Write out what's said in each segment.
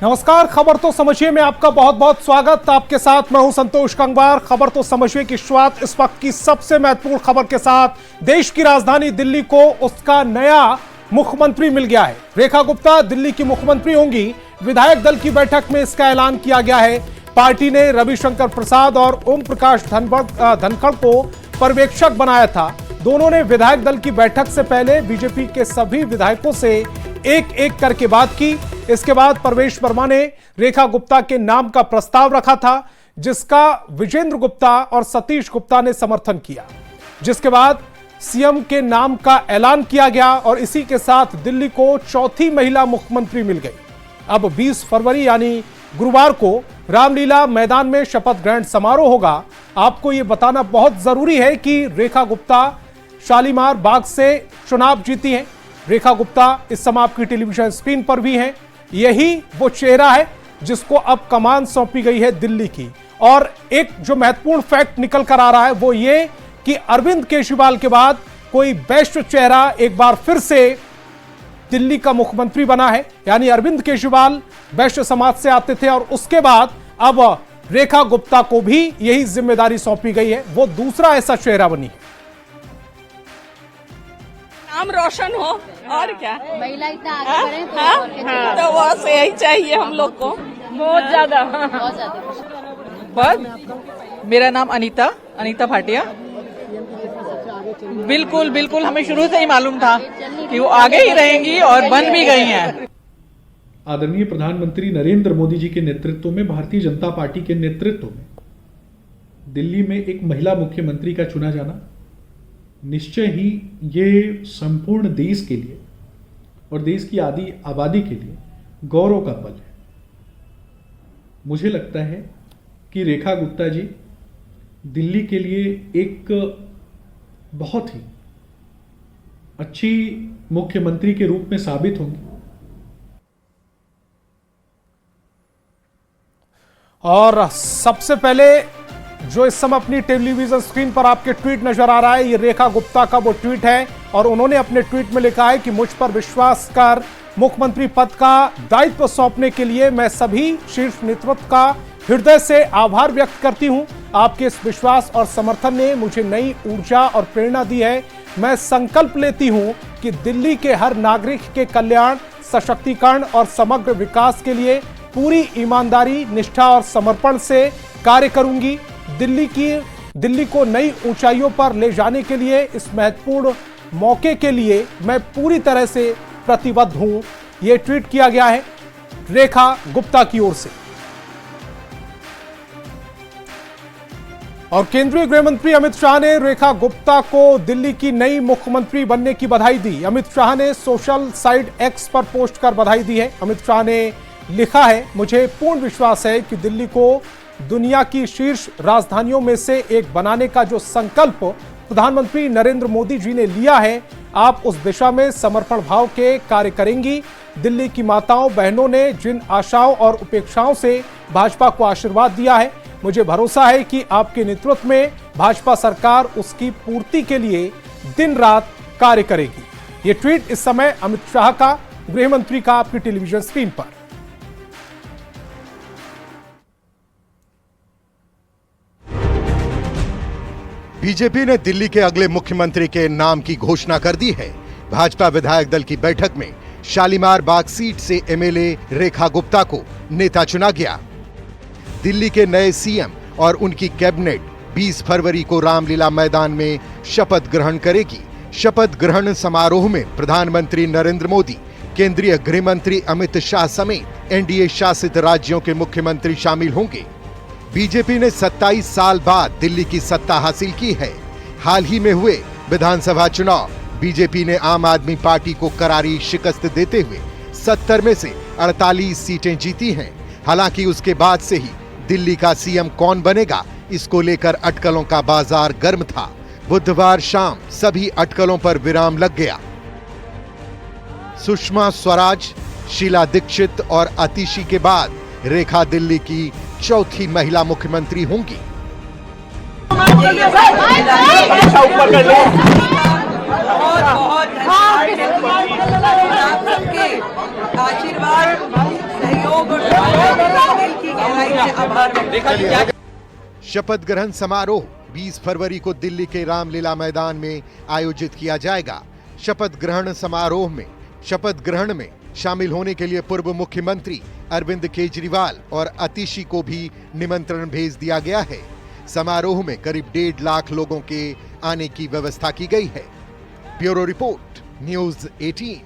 नमस्कार, खबर तो समझिए में आपका बहुत बहुत स्वागत। आपके साथ मैं हूं संतोष कंगवार। खबर तो समझिए की शुरुआत इस वक्त की सबसे महत्वपूर्ण खबर के साथ। देश की राजधानी दिल्ली को उसका नया मुख्यमंत्री मिल गया है। रेखा गुप्ता दिल्ली की मुख्यमंत्री होंगी। विधायक दल की बैठक में इसका ऐलान किया गया है। पार्टी ने रविशंकर प्रसाद और ओम प्रकाश धनखड़ को पर्यवेक्षक बनाया था। दोनों ने विधायक दल की बैठक से पहले बीजेपी के सभी विधायकों से एक एक करके बात की। इसके बाद परवेश वर्मा ने रेखा गुप्ता के नाम का प्रस्ताव रखा था, जिसका विजेंद्र गुप्ता और सतीश गुप्ता ने समर्थन किया, जिसके बाद सीएम के नाम का ऐलान किया गया और इसी के साथ दिल्ली को चौथी महिला मुख्यमंत्री मिल गई। अब 20 फरवरी यानी गुरुवार को रामलीला मैदान में शपथ ग्रहण समारोह होगा। आपको यह बताना बहुत जरूरी है कि रेखा गुप्ता शालीमार बाग से चुनाव जीती हैं। रेखा गुप्ता इस समय आपकी टेलीविजन स्क्रीन पर भी हैं। यही वो चेहरा है जिसको अब कमान सौंपी गई है दिल्ली की। और एक जो महत्वपूर्ण फैक्ट निकल कर आ रहा है वो ये कि अरविंद केजरीवाल के बाद कोई वैश्य चेहरा एक बार फिर से दिल्ली का मुख्यमंत्री बना है। यानी अरविंद केजरीवाल वैश्य समाज से आते थे और उसके बाद अब रेखा गुप्ता को भी यही जिम्मेदारी सौंपी गई है। वो दूसरा ऐसा चेहरा बनी है। नाम रोशन हो और क्या, महिला इतना आगे बढ़े तो बस यही चाहिए हम लोग को। बहुत ज्यादा बस मेरा नाम अनीता भाटिया। बिल्कुल बिल्कुल हमें शुरू से ही मालूम था कि वो आगे ही रहेंगी और बन भी गई हैं। आदरणीय प्रधानमंत्री नरेंद्र मोदी जी के नेतृत्व में, भारतीय जनता पार्टी के नेतृत्व में दिल्ली में एक महिला मुख्यमंत्री का चुना जाना निश्चय ही ये संपूर्ण देश के लिए और देश की आधी आबादी के लिए गौरव का पल है। मुझे लगता है कि रेखा गुप्ता जी दिल्ली के लिए एक बहुत ही अच्छी मुख्यमंत्री के रूप में साबित होंगी। और सबसे पहले जो इस समय अपनी टेलीविजन स्क्रीन पर आपके ट्वीट नजर आ रहा है, ये रेखा गुप्ता का वो ट्वीट है और उन्होंने अपने ट्वीट में लिखा है कि मुझ पर विश्वास कर मुख्यमंत्री पद का दायित्व सौंपने के लिए मैं सभी शीर्ष नेतृत्व का हृदय से आभार व्यक्त करती हूं। आपके इस विश्वास और समर्थन ने मुझे नई ऊर्जा और प्रेरणा दी है। मैं संकल्प लेती हूं कि दिल्ली के हर नागरिक के कल्याण, सशक्तिकरण और समग्र विकास के लिए पूरी ईमानदारी, निष्ठा और समर्पण से कार्य करूंगी। दिल्ली को नई ऊंचाइयों पर ले जाने के लिए इस महत्वपूर्ण मौके के लिए मैं पूरी तरह से प्रतिबद्ध हूं। यह ट्वीट किया गया है रेखा गुप्ता की ओर से। और केंद्रीय गृह मंत्री अमित शाह ने रेखा गुप्ता को दिल्ली की नई मुख्यमंत्री बनने की बधाई दी। अमित शाह ने सोशल साइट एक्स पर पोस्ट कर बधाई दी है। अमित शाह ने लिखा है, मुझे पूर्ण विश्वास है कि दिल्ली को दुनिया की शीर्ष राजधानियों में से एक बनाने का जो संकल्प प्रधानमंत्री नरेंद्र मोदी जी ने लिया है, आप उस दिशा में समर्पण भाव के कार्य करेंगी। दिल्ली की माताओं बहनों ने जिन आशाओं और उपेक्षाओं से भाजपा को आशीर्वाद दिया है, मुझे भरोसा है कि आपके नेतृत्व में भाजपा सरकार उसकी पूर्ति के लिए दिन रात कार्य करेगी। ये ट्वीट इस समय अमित शाह का, गृह मंत्री का, आपकी टेलीविजन स्क्रीन पर। बीजेपी ने दिल्ली के अगले मुख्यमंत्री के नाम की घोषणा कर दी है। भाजपा विधायक दल की बैठक में शालीमार बाग सीट से एमएलए रेखा गुप्ता को नेता चुना गया। दिल्ली के नए सीएम और उनकी कैबिनेट 20 फरवरी को रामलीला मैदान में शपथ ग्रहण करेगी। शपथ ग्रहण समारोह में प्रधानमंत्री नरेंद्र मोदी, केंद्रीय गृह मंत्री अमित शाह समेत एनडीए शासित राज्यों के मुख्यमंत्री शामिल होंगे। बीजेपी ने 27 साल बाद दिल्ली की सत्ता हासिल की है। हाल ही में हुए विधानसभा चुनाव बीजेपी ने आम आदमी पार्टी को करारी शिकस्त देते हुए 70 में से 48 सीटें जीती हैं। हालांकि उसके बाद से ही दिल्ली का सीएम कौन बनेगा, इसको लेकर अटकलों का बाजार गर्म था। बुधवार शाम सभी अटकलों पर विराम लग गया। सुषमा स्वराज, शीला दीक्षित और आतिशी के बाद रेखा दिल्ली की चौथी महिला मुख्यमंत्री होंगी। आशीर्वाद, सहयोग और आभार व्यक्त। शपथ ग्रहण समारोह 20 फरवरी को दिल्ली के रामलीला मैदान में आयोजित किया जाएगा। शपथ ग्रहण में शामिल होने के लिए पूर्व मुख्यमंत्री अरविंद केजरीवाल और अतिशी को भी निमंत्रण भेज दिया गया है। समारोह में करीब 1.5 लाख लोगों के आने की व्यवस्था की गई है। Bureau report, news 18।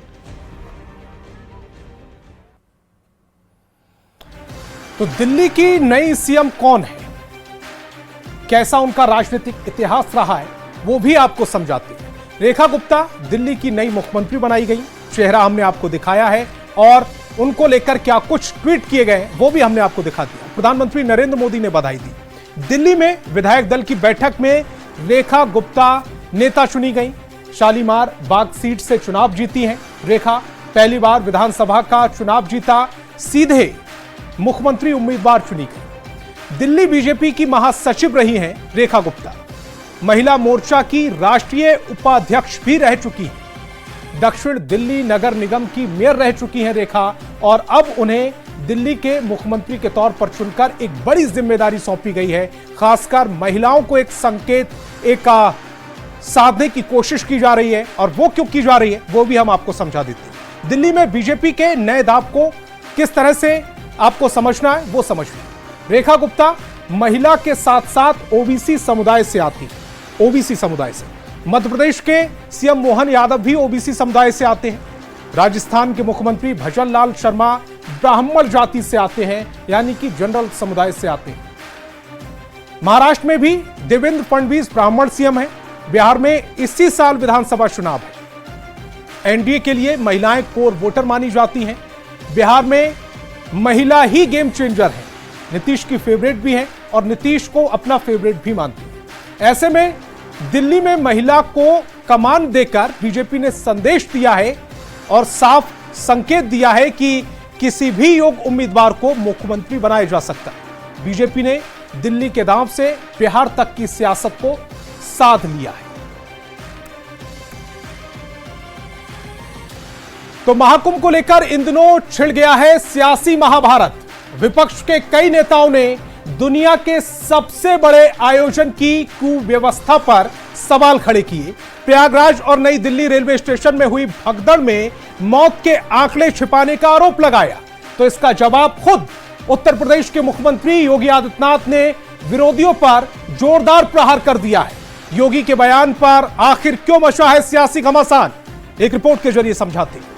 तो दिल्ली की नई सीएम कौन है, कैसा उनका राजनीतिक इतिहास रहा है, वो भी आपको समझाते हैं। रेखा गुप्ता दिल्ली की नई मुख्यमंत्री बनाई गई, चेहरा हमने आपको दिखाया है और उनको लेकर क्या कुछ ट्वीट किए गए वो भी हमने आपको दिखा दिया। प्रधानमंत्री नरेंद्र मोदी ने बधाई दी। दिल्ली में विधायक दल की बैठक में रेखा गुप्ता नेता चुनी गई। शालीमार बाग सीट से चुनाव जीती हैं रेखा, पहली बार विधानसभा का चुनाव जीता, सीधे मुख्यमंत्री उम्मीदवार चुनी गई। दिल्ली बीजेपी की महासचिव रही हैं रेखा गुप्ता। महिला मोर्चा की राष्ट्रीय उपाध्यक्ष भी रह चुकी हैं। दक्षिण दिल्ली नगर निगम की मेयर रह चुकी हैं रेखा और अब उन्हें दिल्ली के मुख्यमंत्री के तौर पर चुनकर एक बड़ी जिम्मेदारी सौंपी गई है। खासकर महिलाओं को एक संकेत साधने की कोशिश की जा रही है और वो क्यों की जा रही है वो भी हम आपको समझा देते हैं। दिल्ली में बीजेपी के नए दाव को किस तरह से आपको समझना है वो समझिए। रेखा गुप्ता महिला के साथ साथ ओबीसी समुदाय से आती है। ओबीसी समुदाय से मध्य प्रदेश के सीएम मोहन यादव भी ओबीसी समुदाय से आते हैं। राजस्थान के मुख्यमंत्री भजन लाल शर्मा ब्राह्मण जाति से आते हैं, यानी कि जनरल समुदाय से आते हैं। महाराष्ट्र में भी देवेंद्र फडणवीस ब्राह्मण सीएम है। बिहार में इसी साल विधानसभा चुनाव है। एनडीए के लिए महिलाएं कोर वोटर मानी जाती हैं। बिहार में महिला ही गेम चेंजर है। नीतीश की फेवरेट भी है और नीतीश को अपना फेवरेट भी मानती है। ऐसे में दिल्ली में महिला को कमान देकर बीजेपी ने संदेश दिया है और साफ संकेत दिया है कि किसी भी योग्य उम्मीदवार को मुख्यमंत्री बनाया जा सकता है। बीजेपी ने दिल्ली के दांव से बिहार तक की सियासत को साध लिया है। तो महाकुंभ को लेकर इन दिनों छिड़ गया है सियासी महाभारत। विपक्ष के कई नेताओं ने दुनिया के सबसे बड़े आयोजन की कुव्यवस्था पर सवाल खड़े किए। प्रयागराज और नई दिल्ली रेलवे स्टेशन में हुई भगदड़ में मौत के आंकड़े छिपाने का आरोप लगाया। तो इसका जवाब खुद उत्तर प्रदेश के मुख्यमंत्री योगी आदित्यनाथ ने विरोधियों पर जोरदार प्रहार कर दिया है। योगी के बयान पर आखिर क्यों मचा है सियासी घमासान, एक रिपोर्ट के जरिए समझाते हैं।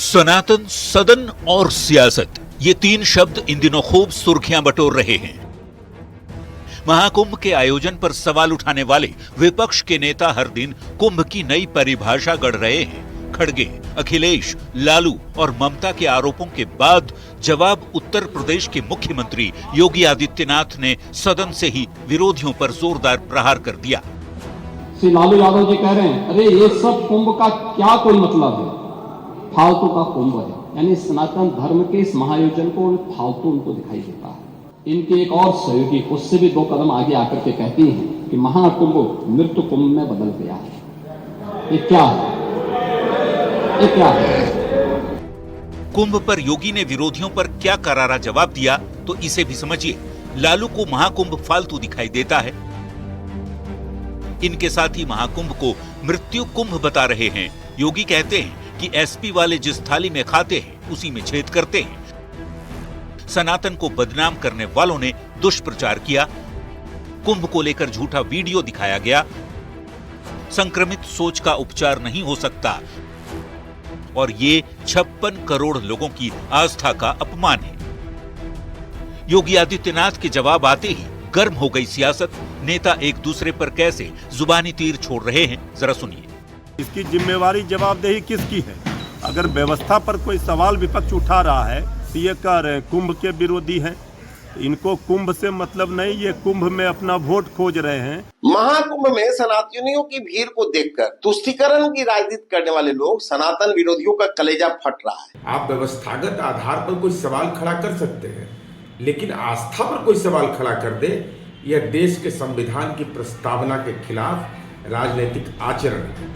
सनातन, सदन और सियासत, ये 3 शब्द इन दिनों खूब सुर्खियां बटोर रहे हैं। महाकुंभ के आयोजन पर सवाल उठाने वाले विपक्ष के नेता हर दिन कुंभ की नई परिभाषा गढ़ रहे हैं। खड़गे, अखिलेश, लालू और ममता के आरोपों के बाद जवाब उत्तर प्रदेश के मुख्यमंत्री योगी आदित्यनाथ ने सदन से ही विरोधियों पर जोरदार प्रहार कर दिया। श्री लालू यादव जी कह रहे हैं, अरे ये सब कुंभ का क्या कोई मतलब है, फालतू का कुंभ है। यानी सनातन धर्म के इस महायोजन को फालतू उनको दिखाई देता है। इनके एक और सहयोगी उससे भी 2 कदम आगे आकर के कहती हैं कि महाकुंभ मृत्यु कुंभ में बदल गया है। ये क्या है? ये क्या है? कुंभ पर योगी ने विरोधियों पर क्या करारा जवाब दिया तो इसे भी समझिए। लालू को महाकुंभ फालतू दिखाई देता है। इनके साथ ही महाकुंभ को मृत्यु कुंभ बता रहे हैं। योगी कहते हैं कि एसपी वाले जिस थाली में खाते हैं उसी में छेद करते हैं। सनातन को बदनाम करने वालों ने दुष्प्रचार किया। कुंभ को लेकर झूठा वीडियो दिखाया गया। संक्रमित सोच का उपचार नहीं हो सकता और ये 56 करोड़ लोगों की आस्था का अपमान है। योगी आदित्यनाथ के जवाब आते ही गर्म हो गई सियासत। नेता एक दूसरे पर कैसे जुबानी तीर छोड़ रहे हैं, जरा सुनिए। इसकी जिम्मेवारी जवाबदेही किसकी है? अगर व्यवस्था पर कोई सवाल विपक्ष उठा रहा है तो ये कह रहे हैं कुंभ के विरोधी हैं। इनको कुंभ से मतलब नहीं, ये कुंभ में अपना वोट खोज रहे हैं। महाकुंभ में सनातनियों की भीड़ को देखकर तुष्टीकरण की राजनीति करने वाले लोग सनातन विरोधियों का कलेजा फट रहा है। आप व्यवस्थागत आधार पर कोई सवाल खड़ा कर सकते हैं, लेकिन आस्था पर कोई सवाल खड़ा कर दे, यह देश के संविधान की प्रस्तावना के खिलाफ राजनीतिक आचरण है।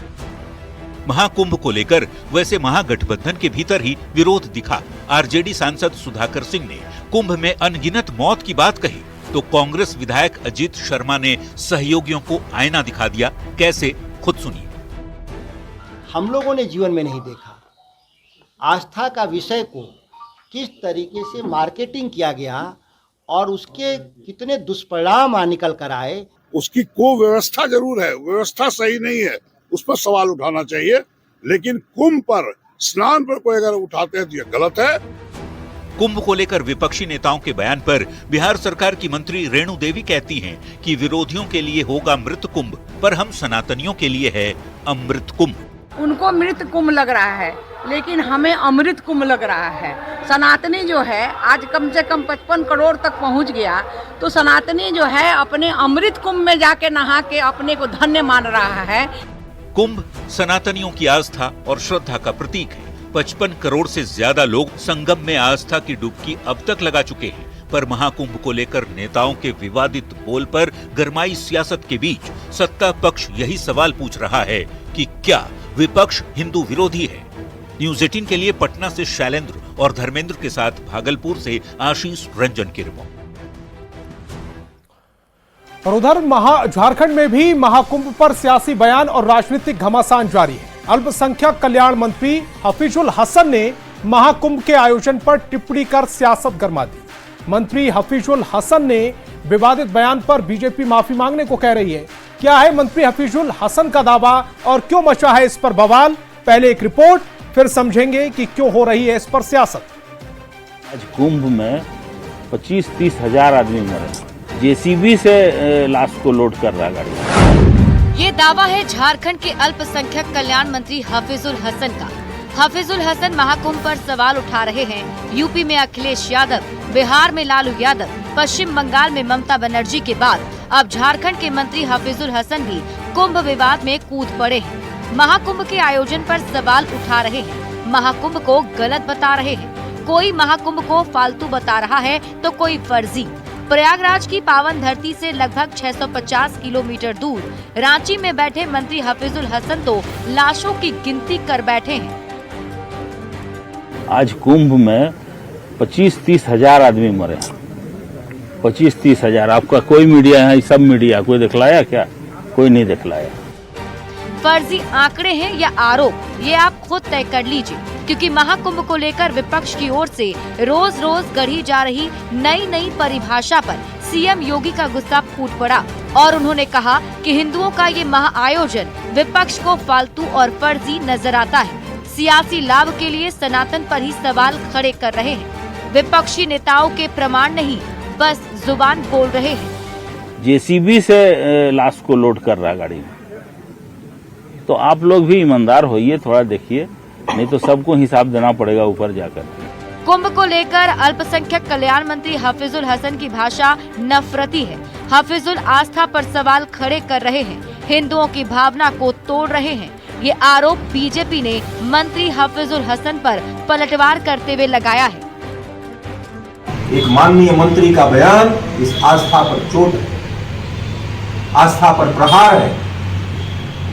महाकुंभ को लेकर वैसे महागठबंधन के भीतर ही विरोध दिखा। आरजेडी सांसद सुधाकर सिंह ने कुंभ में अनगिनत मौत की बात कही तो कांग्रेस विधायक अजीत शर्मा ने सहयोगियों को आईना दिखा दिया। कैसे, खुद सुनिए। हम लोगों ने जीवन में नहीं देखा आस्था का विषय को किस तरीके से मार्केटिंग किया गया और उसके कितने दुष्परिणाम निकल कर आए। उसकी कुव्यवस्था जरूर है, व्यवस्था सही नहीं है, उस पर सवाल उठाना चाहिए, लेकिन कुंभ पर, स्नान पर कोई अगर उठाते हैं तो ये गलत है। कुंभ को लेकर विपक्षी नेताओं के बयान पर बिहार सरकार की मंत्री रेणु देवी कहती हैं कि विरोधियों के लिए होगा मृत कुंभ, पर हम सनातनियों के लिए है अमृत कुंभ। उनको मृत कुंभ लग रहा है, लेकिन हमें अमृत कुंभ लग रहा है। सनातनी जो है आज कम से कम 55 करोड़ तक पहुंच गया, तो सनातनी जो है अपने अमृत कुंभ में जाके नहा के अपने को धन्य मान रहा है। कुंभ सनातनियों की आस्था और श्रद्धा का प्रतीक है। 55 करोड़ से ज्यादा लोग संगम में आस्था की डुबकी अब तक लगा चुके हैं, पर महाकुंभ को लेकर नेताओं के विवादित बोल पर गरमाई सियासत के बीच सत्ता पक्ष यही सवाल पूछ रहा है कि क्या विपक्ष हिंदू विरोधी है। न्यूज 18 के लिए पटना से शैलेंद्र और धर्मेंद्र के साथ भागलपुर से आशीष रंजन की रिपोर्ट। और उधर झारखंड में भी महाकुंभ पर सियासी बयान और राजनीतिक घमासान जारी है। अल्पसंख्यक कल्याण मंत्री हफीजुल हसन ने महाकुंभ के आयोजन पर टिप्पणी कर सियासत गरमा दी। मंत्री हफीजुल हसन ने विवादित बयान पर बीजेपी माफी मांगने को कह रही है। क्या है मंत्री हफीजुल हसन का दावा और क्यों मचा है इस पर बवाल? पहले एक रिपोर्ट, फिर समझेंगे कि क्यों हो रही है इस पर सियासत। आज कुंभ में 25-30 हजार आदमी मरे, जेसीबी से लाश को लोड कर रहा गाड़ी। ये दावा है झारखंड के अल्पसंख्यक कल्याण मंत्री हफीजुल हसन का। हफीजुल हसन महाकुंभ पर सवाल उठा रहे हैं। यूपी में अखिलेश यादव, बिहार में लालू यादव, पश्चिम बंगाल में ममता बनर्जी के बाद अब झारखंड के मंत्री हफीजुल हसन भी कुंभ विवाद में कूद पड़े हैं। महाकुंभ के आयोजन पर सवाल उठा रहे हैं, महाकुंभ को गलत बता रहे हैं। कोई महाकुंभ को फालतू बता रहा है तो कोई फर्जी। प्रयागराज की पावन धरती से लगभग 650 किलोमीटर दूर रांची में बैठे मंत्री हफीजुल हसन तो लाशों की गिनती कर बैठे हैं। आज कुंभ में 25-30 हजार आदमी मरे, 25-30 हजार। आपका कोई मीडिया है, सब मीडिया कोई दिखलाया क्या? कोई नहीं दिखलाया। फर्जी आंकड़े हैं या आरोप, ये आप खुद तय कर लीजिए, क्योंकि महाकुंभ को लेकर विपक्ष की ओर से रोज रोज गढ़ी जा रही नई नई परिभाषा पर सीएम योगी का गुस्सा फूट पड़ा और उन्होंने कहा कि हिंदुओं का ये महाआयोजन विपक्ष को फालतू और फर्जी नजर आता है। सियासी लाभ के लिए सनातन पर ही सवाल खड़े कर रहे हैं। विपक्षी नेताओं के प्रमाण नहीं, बस जुबान बोल रहे हैं। जेसीबी से लाश को लोड कर रहा गाड़ी में, तो आप लोग भी ईमानदार होइए, थोड़ा देखिए, नहीं तो सबको हिसाब देना पड़ेगा ऊपर जाकर। कुंभ को लेकर अल्पसंख्यक कल्याण मंत्री हफीजुल हसन की भाषा नफरती है। हफीजुल आस्था पर सवाल खड़े कर रहे हैं, हिंदुओं की भावना को तोड़ रहे हैं। ये आरोप बीजेपी ने मंत्री हफीजुल हसन पर पलटवार करते हुए लगाया है। एक माननीय मंत्री का बयान इस आस्था पर चोट है, आस्था पर प्रहार है।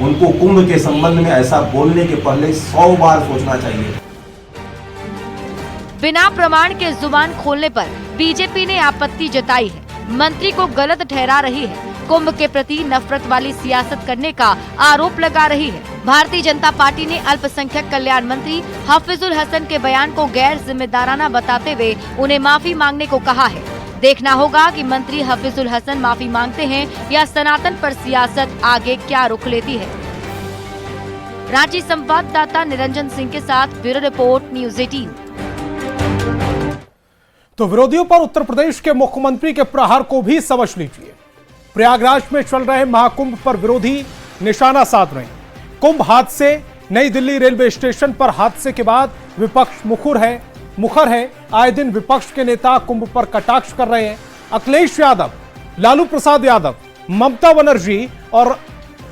उनको कुंभ के संबंध में ऐसा बोलने के पहले 100 बार सोचना चाहिए। बिना प्रमाण के जुबान खोलने पर बीजेपी ने आपत्ति जताई है, मंत्री को गलत ठहरा रही है, कुंभ के प्रति नफरत वाली सियासत करने का आरोप लगा रही है। भारतीय जनता पार्टी ने अल्पसंख्यक कल्याण मंत्री हफीजुल हसन के बयान को गैर जिम्मेदाराना बताते हुए उन्हें माफी मांगने को कहा है। देखना होगा कि मंत्री हफीजुल हसन माफी मांगते हैं या सनातन पर सियासत आगे क्या रुख लेती है। रांची संवाददाता निरंजन सिंह के साथ ब्यूरो रिपोर्ट, न्यूज 18। तो विरोधियों पर उत्तर प्रदेश के मुख्यमंत्री के प्रहार को भी समझ लीजिए। प्रयागराज में चल रहे महाकुंभ पर विरोधी निशाना साध रहे हैं। कुंभ हादसे, नई दिल्ली रेलवे स्टेशन पर हादसे के बाद विपक्ष मुखर है। आए दिन विपक्ष के नेता कुंभ पर कटाक्ष कर रहे हैं। अखिलेश यादव, लालू प्रसाद यादव, ममता बनर्जी और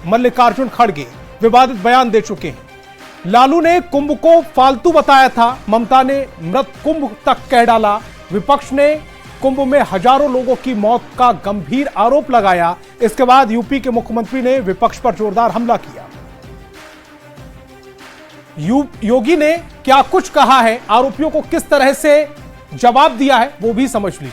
मल्लिकार्जुन खड़गे विवादित बयान दे चुके हैं। लालू ने कुंभ को फालतू बताया था, ममता ने मृत कुंभ तक कह डाला। विपक्ष ने कुंभ में हजारों लोगों की मौत का गंभीर आरोप लगाया। इसके बाद यूपी के मुख्यमंत्री ने विपक्ष पर जोरदार हमला किया। योगी ने क्या कुछ कहा है, आरोपियों को किस तरह से जवाब दिया है, वो भी समझ लीजिए।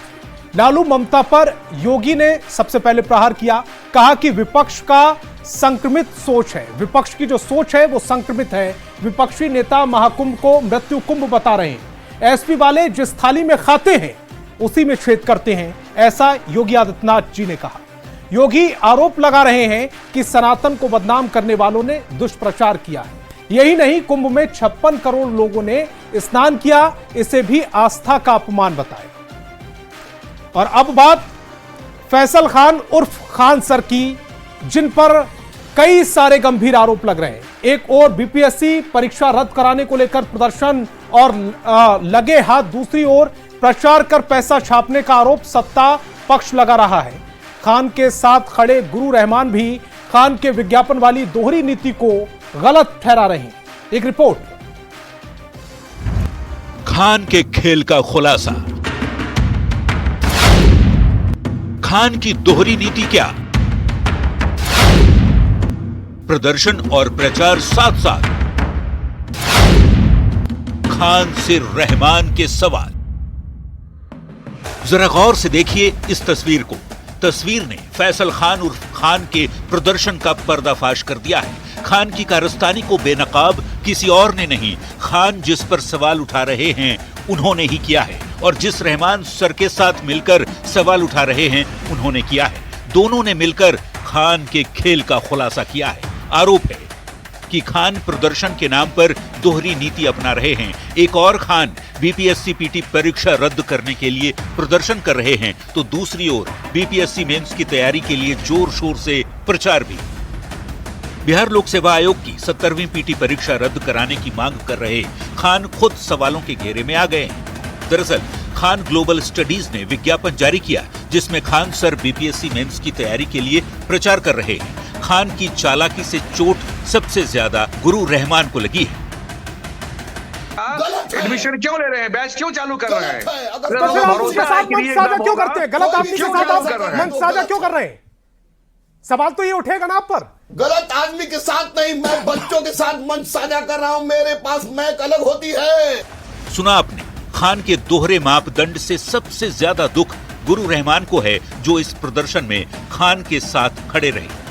लालू ममता पर योगी ने सबसे पहले प्रहार किया, कहा कि विपक्ष का संक्रमित सोच है, विपक्ष की जो सोच है वो संक्रमित है। विपक्षी नेता महाकुंभ को मृत्यु कुंभ बता रहे हैं। एसपी वाले जिस थाली में खाते हैं उसी में छेद करते हैं, ऐसा योगी आदित्यनाथ जी ने कहा। योगी आरोप लगा रहे हैं कि सनातन को बदनाम करने वालों ने दुष्प्रचार किया है। यही नहीं, कुंभ में 56 करोड़ लोगों ने स्नान किया, इसे भी आस्था का अपमान बताया। और अब बात फैसल खान उर्फ खान सर की, जिन पर कई सारे गंभीर आरोप लग रहे हैं। एक और बीपीएससी परीक्षा रद्द कराने को लेकर प्रदर्शन और लगे हाथ, दूसरी ओर प्रचार कर पैसा छापने का आरोप सत्ता पक्ष लगा रहा है। खान के साथ खड़े गुरु रहमान भी खान के विज्ञापन वाली दोहरी नीति को गलत ठहरा रहे हैं। एक रिपोर्ट। खान के खेल का खुलासा। खान की दोहरी नीति क्या? प्रदर्शन और प्रचार साथ साथ। खान से रहमान के सवाल। जरा गौर से देखिए इस तस्वीर को। तस्वीर ने फैसल खान उर्फ खान के प्रदर्शन का पर्दाफाश कर दिया है। खान की कारस्तानी को बेनकाब किसी और ने नहीं, खान जिस पर सवाल उठा रहे हैं उन्होंने ही किया है, और जिस रहमान सर के साथ मिलकर सवाल उठा रहे हैं उन्होंने किया है। दोनों ने मिलकर खान के खेल का खुलासा किया है। आरोप है कि खान प्रदर्शन के नाम पर दोहरी नीति अपना रहे हैं। एक और खान बीपीएससी पीटी परीक्षा रद्द करने के लिए प्रदर्शन कर रहे हैं, तो दूसरी ओर बीपीएससी मेंस की तैयारी के लिए जोर शोर से प्रचार भी। बिहार लोक सेवा आयोग की 70वीं पीटी परीक्षा रद्द कराने की मांग कर रहे खान खुद सवालों के घेरे में आ गए हैं। दरअसल खान ग्लोबल स्टडीज ने विज्ञापन जारी किया, जिसमें खान सर बीपीएससी मेंस की तैयारी के लिए प्रचार कर रहे हैं। खान की चालाकी से चोट सबसे ज्यादा गुरु रहमान को लगी है। एडमिशन क्यों ले रहे हैं, बैच क्यों चालू कर रहे हैं? तो फिर आप उसके साथ मंच साझा क्यों करते हैं? गलत आदमी के साथ आप मंच साझा क्यों कर रहे हैं? सवाल तो ये उठेगा ना आप पर। गलत आदमी के साथ नहीं, मैं बच्चों के साथ मंच साझा कर रहा हूं, मेरे पास मैक अलग होती है। सुना आपने, खान के दोहरे मापदंड से सबसे ज्यादा दुख गुरु रहमान को है, जो इस प्रदर्शन में खान के साथ खड़े रहे।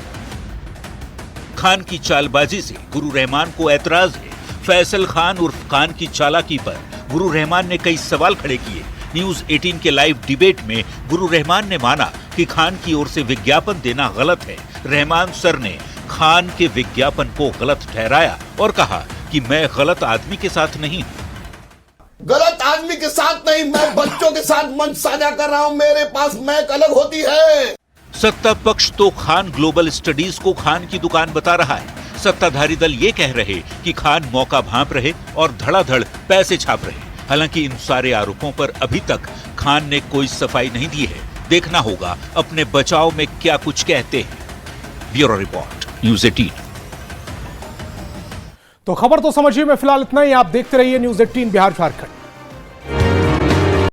खान की चालबाजी से गुरु रहमान को ऐतराज है। फैसल खान उर्फ खान की चालाकी पर गुरु रहमान ने कई सवाल खड़े किए। न्यूज 18 के लाइव डिबेट में गुरु रहमान ने माना कि खान की ओर से विज्ञापन देना गलत है। रहमान सर ने खान के विज्ञापन को गलत ठहराया और कहा कि मैं गलत आदमी के साथ नहीं हूं। गलत आदमी के साथ नहीं, मैं बच्चों के साथ मंच साझा कर रहा हूं, मेरे पास मैक अलग होती है। सत्ता पक्ष तो खान ग्लोबल स्टडीज को खान की दुकान बता रहा है। सत्ताधारी दल ये कह रहे कि खान मौका भांप रहे और धड़ाधड़ पैसे छाप रहे। हालांकि इन सारे आरोपों पर अभी तक खान ने कोई सफाई नहीं दी है। देखना होगा अपने बचाव में क्या कुछ कहते हैं। Bureau report, news 18। तो खबर तो समझिए में फिलहाल इतना ही। आप देखते रहिए न्यूज 18 बिहार झारखंड।